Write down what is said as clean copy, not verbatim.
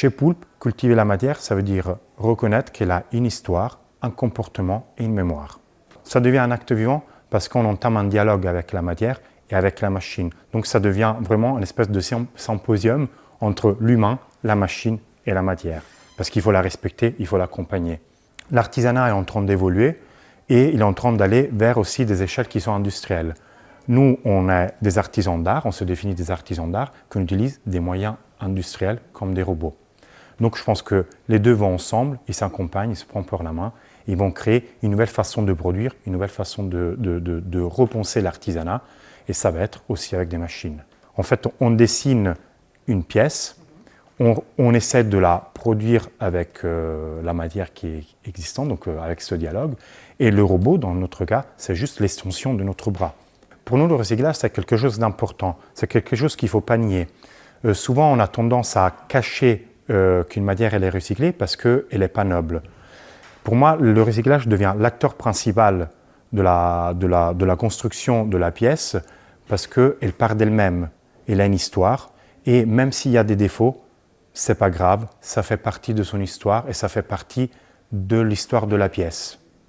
Chez Poulpe, cultiver la matière, ça veut dire reconnaître qu'elle a une histoire, un comportement et une mémoire. Ça devient un acte vivant parce qu'on entame un dialogue avec la matière et avec la machine. Donc ça devient vraiment une espèce de symposium entre l'humain, la machine et la matière. Parce qu'il faut la respecter, il faut l'accompagner. L'artisanat est en train d'évoluer et il est en train d'aller vers aussi des échelles qui sont industrielles. Nous, on est des artisans d'art, on se définit des artisans d'art qui utilisent des moyens industriels comme des robots. Donc je pense que les deux vont ensemble, ils s'accompagnent, ils se prennent par la main, ils vont créer une nouvelle façon de produire, une nouvelle façon de repenser l'artisanat, et ça va être aussi avec des machines. En fait, on dessine une pièce, on essaie de la produire avec la matière qui est existante, donc avec ce dialogue, et le robot, dans notre cas, c'est juste l'extension de notre bras. Pour nous, le recyclage, c'est quelque chose d'important, c'est quelque chose qu'il ne faut pas nier. Souvent, on a tendance à cacher qu'une matière elle est recyclée parce qu'elle n'est pas noble. Pour moi, le recyclage devient l'acteur principal de la construction de la pièce parce qu'elle part d'elle-même, elle a une histoire, et même s'il y a des défauts, c'est pas grave, ça fait partie de son histoire et ça fait partie de l'histoire de la pièce.